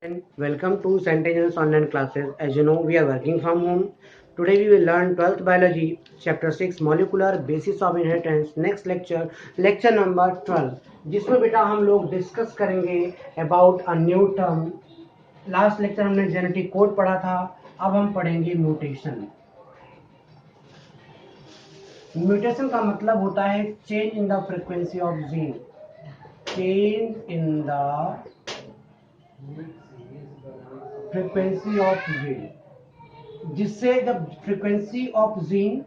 And welcome to Sentinels online classes. As you know, we are working from home. Today we will learn 12th biology, chapter 6 molecular basis of inheritance. Next lecture, lecture number 12, जिसमें बेटा हम लोग discuss करेंगे about a new term. Last lecture हमने genetic code पढ़ा था, अब हम पढ़ेंगे म्यूटेशन. म्यूटेशन का मतलब होता है change in the frequency of gene. Change in the frequency of gene, जिससे जब frequency of gene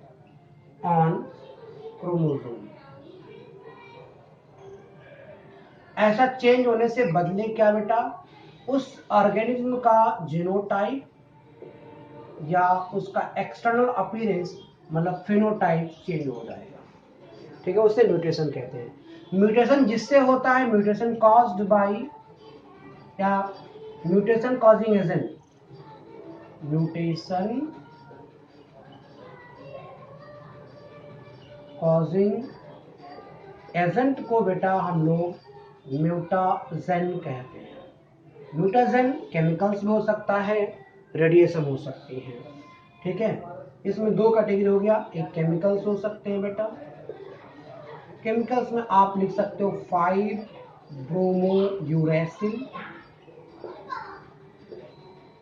on chromosome, ऐसा चेंज होने से बदले क्या बेटा, उस ऑर्गेनिज्म का जीनोटाइप या उसका एक्सटर्नल अपीयरेंस मतलब फिनोटाइप चेंज हो जाएगा. ठीक है, उससे म्यूटेशन कहते हैं. म्यूटेशन जिससे होता है, म्यूटेशन कॉज्ड बाय या mutation causing agent. Mutation causing agent को बेटा हम लोग म्यूटाजेन कहते हैं. म्यूटाजेन केमिकल्स में हो सकता है, रेडिएशन हो सकती है. ठीक है, इसमें दो कैटेगरी हो गया. एक केमिकल्स हो सकते हैं बेटा. केमिकल्स में आप लिख सकते हो 5-ब्रोमोयूरेसिल,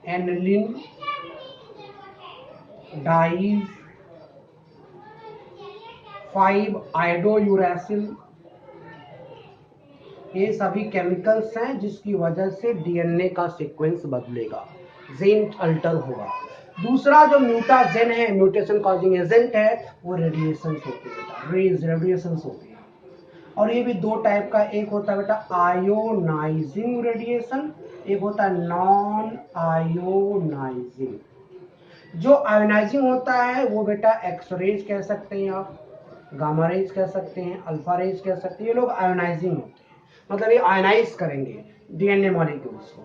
एनिलीन, डाइज, 5-आयोडोयूरेसिल. ये सभी केमिकल्स हैं जिसकी वजह से डीएनए का सीक्वेंस बदलेगा, जीन अल्टर होगा. दूसरा जो म्यूटाजेन है, म्यूटेशन कॉजिंग एजेंट है, वो रेडिएशंस होती है बेटा, रेडिएशंस होती है. और ये भी दो टाइप का, एक होता है बेटा आयोनाइजिंग रेडिएशन, एक होता है नॉन आयोनाइजिंग. जो आयोनाइजिंग होता है वो बेटा एक्सरेज कह सकते हैं आप, गामा रेज कह सकते हैं, अल्फा रेज कह सकते हैं. ये लोग आयोनाइजिंग होते हैं, मतलब ये आयनाइज करेंगे डीएनए मॉलिक्यूल्स को.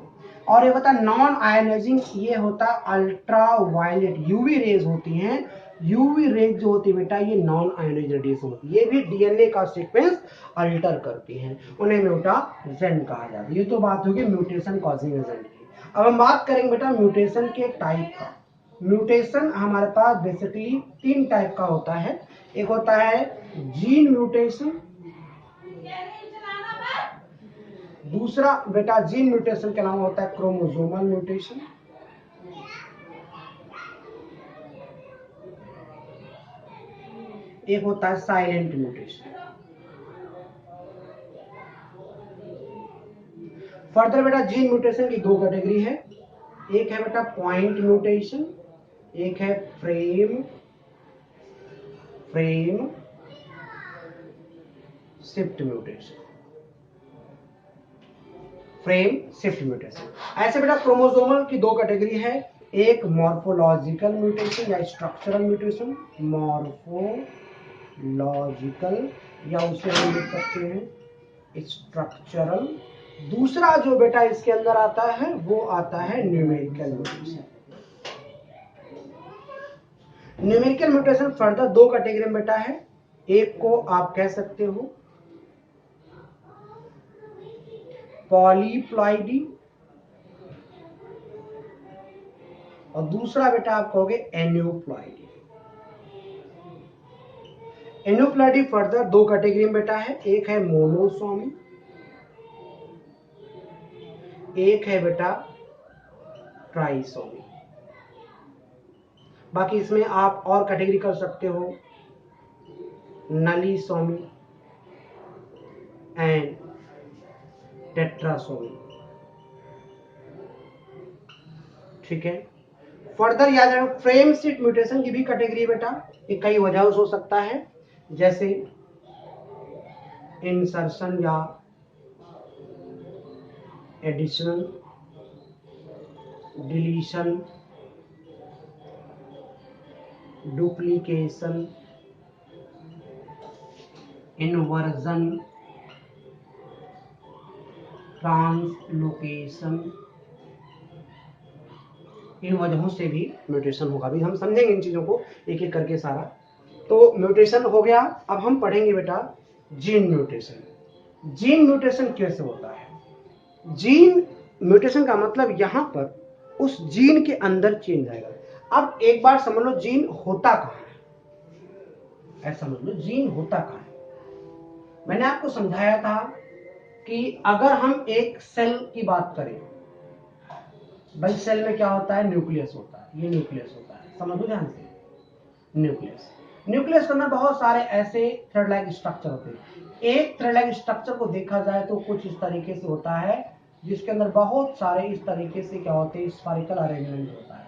और ये बता नॉन आयनाइजिंग, ये होता है अल्ट्रा वायलेट यूवी रेज होती हैं. यूवी रेज जो होती है बेटा, ये नॉन आयनाइज रेडिएशन होती है. ये भी डीएनए का सीक्वेंस अल्टर करती हैं, उन्हें म्यूटाजेन कहा जाता है. ये तो बात होगी म्यूटेशन कॉजिंग एजेंट की. अब हम बात करेंगे बेटा म्यूटेशन के टाइप का. म्यूटेशन हमारे पास बेसिकली तीन टाइप का होता है. एक होता है जीन म्यूटेशन, दूसरा बेटा जीन म्यूटेशन के नाम होता है क्रोमोसोमल म्यूटेशन, एक होता है साइलेंट म्यूटेशन. फर्दर बेटा जीन म्यूटेशन की दो कैटेगरी है. एक है बेटा पॉइंट म्यूटेशन, एक है frame shift mutation. Frame shift mutation. ऐसे बेटा क्रोमोसोमल की दो कैटेगरी है. एक मॉर्फोलॉजिकल म्यूटेशन या स्ट्रक्चरल म्यूटेशन, मॉर्फोलॉजिकल या उसे हम लिख सकते हैं स्ट्रक्चरल. दूसरा जो बेटा इसके अंदर आता है वो आता है numerical mutation. Numerical mutation further दो कैटेगरी में बेटा है. एक को आप कह सकते हो पॉलीप्लॉइडी, और दूसरा बेटा आप कहोगे एन्यूप्लॉइडी. एन्यूप्लॉइडी फर्दर दो कैटेगरी में बेटा है. एक है मोनोसोमी, एक है बेटा ट्राइसोमी. बाकी इसमें आप और कैटेगरी कर सकते हो नलीसोमी एंड टेट्रासोमी. ठीक है. फर्दर याद रखना फ्रेम शिफ्ट म्यूटेशन की भी कैटेगरी बेटा. ये कई वजहों से हो सकता है, जैसे इंसर्शन या addition, deletion, duplication, inversion, translocation. इन वजहों से भी म्यूटेशन होगा. भी हम समझेंगे इन चीजों को एक एक करके सारा. तो म्यूटेशन हो गया. अब हम पढ़ेंगे बेटा जीन म्यूटेशन. जीन म्यूटेशन कैसे होता है. जीन म्यूटेशन का मतलब यहाँ पर उस जीन के अंदर चेंज आएगा। अब एक बार समझ लो जीन होता कहाँ है, ऐसा समझ लो जीन होता कहाँ है। मैंने आपको समझाया था कि अगर हम एक सेल की बात करें, भाई सेल में क्या होता है, न्यूक्लियस होता है, ये न्यूक्लियस होता है, समझ लो ध्यान से, न्यूक्लियस। न्यूक्लियस के अंदर बहुत सारे ऐसे थ्रेड लाइक स्ट्रक्चर होते हैं। एक थ्रेड लाइक स्ट्रक्चर को देखा जाए तो कुछ इस तरीके से होता है, जिसके अंदर बहुत सारे इस तरीके से क्या होते हैं, स्फेरिकल अरेंजमेंट होता है।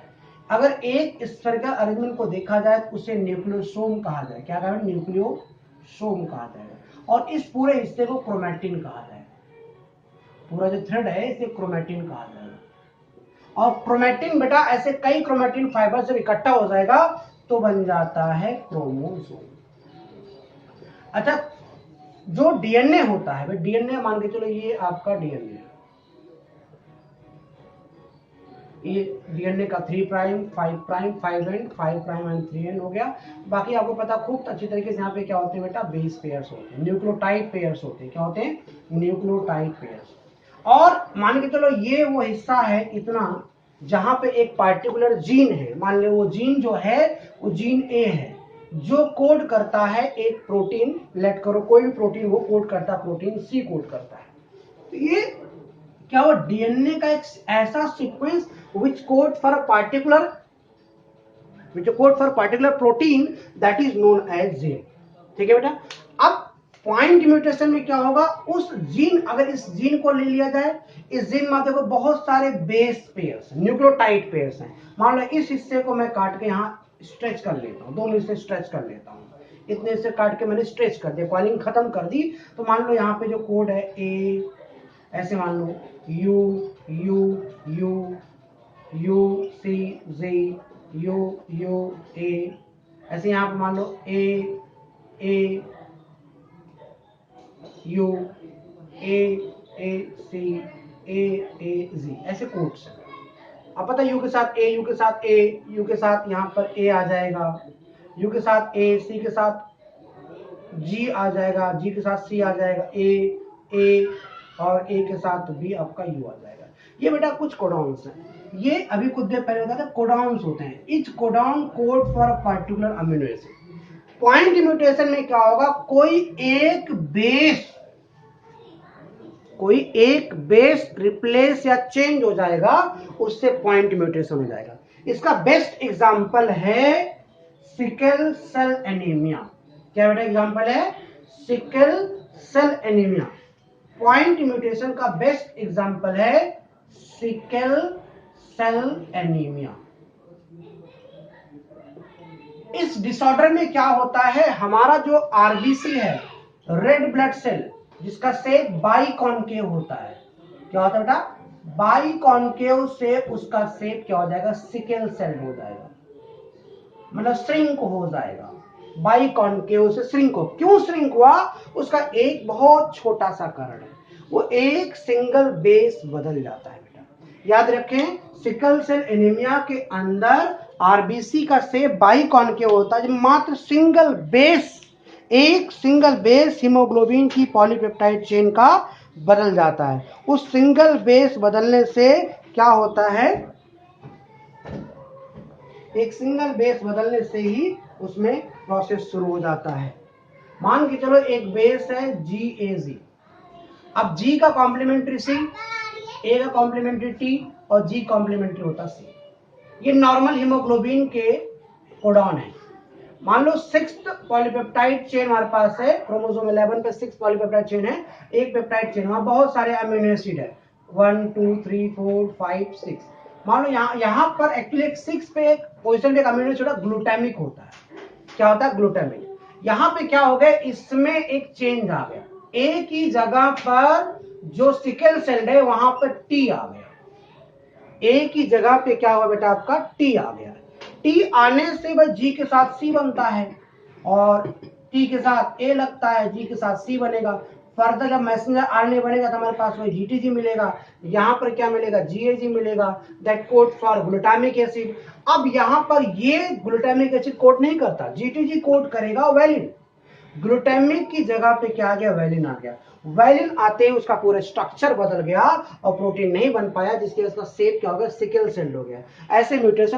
अगर एक स्फेरिकल अरेंजमेंट को देखा जाए तो उसे न्यूक्लियोसोम कहा जाए। क्या कहा, न्यूक्लियोसोम कहा जाएगा। और इस पूरे हिस्से को क्रोमैटिन कहा जाएगा। पूरा जो थ्रेड है इसे क्रोमैटिन कहा जाएगा। और क्रोमैटिन बेटा ऐसे कई क्रोमैटिन फाइबर जब इकट्ठा हो जाएगा तो बन जाता है क्रोमोसोम। अच्छा, जो डीएनए होता है, भाई डीएनए मान के चलो ये आपका डीएनए, ये डीएनए का 3 prime 5 prime 5 and 5 prime and 3 and हो गया। बाकी आपको पता खूब अच्छी तरीके से यहाँ पे क्या होते हैं बेटा, बेस पेयर्स होते हैं, न्यूक्लियोटाइड पेयर्स होते हैं। क्या होते हैं, न्यूक्लियोटाइड पेयर्स। और मान के चलो ये वो हिस्सा है इतना जहां पे एक पार्टिकुलर जीन है, मान लो वो जीन जो है वो जीन ए है, जो कोड करता है एक प्रोटीन, लेट करो कोई भी प्रोटीन वो कोड करता है, प्रोटीन सी कोड करता है। तो ये क्या वो डीएनए का एक ऐसा sequence which code for a particular protein that is known as gene। ठीक है बेटा। अब पॉइंट म्यूटेशन में क्या होगा, उस जीन, अगर इस जीन को ले लिया जाए, इस जीन में देखो बहुत सारे बेस पेयर्स, न्यूक्लियोटाइड पेयर्स हैं। मान लो इस हिस्से को मैं काट के यहाँ स्ट्रेच कर लेता हूँ, दोनों हिस्से स्ट्रेच कर लेता हूँ, इतने हिस्से काट के मैंने स्ट्रेच कर दिया, कॉलिंग खत्म कर दी। तो मान लो यहाँ पे जो कोड है ए, ऐसे मान लो U U U U C G U U A, ऐसे यहाँ पे मान लो ए यू ए सी ए जी, ऐसे कोड्स। अब पता है यू के साथ ए, यू के साथ ए, यू के साथ यहाँ पर ए आ जाएगा, यू के साथ ए, सी के साथ जी आ जाएगा, जी के साथ सी आ जाएगा, ए और ए के साथ बी आपका यू आ जाएगा। ये बेटा कुछ कोडॉन्स हैं। ये अभी कुछ देर पहले बताया था, कोडॉन्स होते हैं। Etch codon code for a particular amino acid. Point mutation में क्या होगा, कोई एक बेस रिप्लेस या चेंज हो जाएगा, उससे पॉइंट म्यूटेशन हो जाएगा। इसका बेस्ट एग्जांपल है सिकल सेल एनीमिया। क्या बेटा एग्जांपल है, sickle cell anaemia. Point mutation का बेस्ट एग्जांपल है सिकल सेल एनीमिया। इस डिसऑर्डर में क्या होता है, हमारा जो आरबीसी है, रेड ब्लड सेल, जिसका शेप बाइकॉन्केव होता है। क्या होता है बेटा, बाइकॉन्केव से उसका शेप क्या हो जाएगा, सिकल सेल हो जाएगा, मतलब श्रिंक हो जाएगा। बाइकॉन्केव से श्रिंक हो, क्यों श्रिंक हुआ, उसका एक बहुत छोटा सा कारण है, वो एक सिंगल बेस बदल जाता है। बेटा याद रखें, सिकल सेल एनीमिया के अंदर आरबीसी का शेप बाइकॉन्केव होता है, मात्र सिंगल बेस, एक सिंगल बेस हीमोग्लोबिन की पॉलीपेप्टाइड चेन का बदल जाता है। उस सिंगल बेस बदलने से क्या होता है, एक सिंगल बेस बदलने से ही उसमें प्रोसेस शुरू हो जाता है। मान के चलो एक बेस है GAG, अब G का कॉम्प्लीमेंट्री C, A का कॉम्प्लीमेंट्री T और G कॉम्प्लीमेंट्री होता C। ये नॉर्मल हीमोग्लोबिन के कोडॉन है। मान लो 6th पॉलीपेप्टाइड चेन हमारे पास है, क्रोमोसोम 11 पे 6 पॉलीपेप्टाइड चेन है, एक पेप्टाइड चेन, वहां बहुत सारे अमीनो एसिड है, 1 2 3 4 5 6। मान लो यहाँ पर एक्चुअली 6 पे एक पोजीशन पे एक अमीनो एसिड ग्लूटामिक होता है। क्या होता है, ग्लूटामिक। यहाँ पे क्या हो गया, इसमें एक चेंज आ गया, ए की जगह पर जो सिकल सेल है वहां पर टी आ गया, ए की जगह पे क्या हुआ बेटा, आपका टी आ गया। टी आने से भाई जी के साथ सी बनता है, और टी के साथ ए लगता है, जी के साथ सी बनेगा। फर्दर जब मैसेंजर आरएनए बनेगा तो हमारे पास में जीटीजी मिलेगा, यहाँ पर क्या मिलेगा, जीएजी मिलेगा, that code for glutamic acid. अब यहाँ पर ये ग्लूटामिक एसिड कोड नहीं करता, जीटीजी कोड करेगा वैलिन। ग्लूटामिक की जगह पे क्या आ गया, वैलिन आ गया। वैलिन आते ही उसका पूरा स्ट्रक्चर बदल गया और प्रोटीन नहीं बन पाया, जिसकी वजह से शेप क्या हो गया, सिकल सेल हो गया। ऐसे म्यूटेशन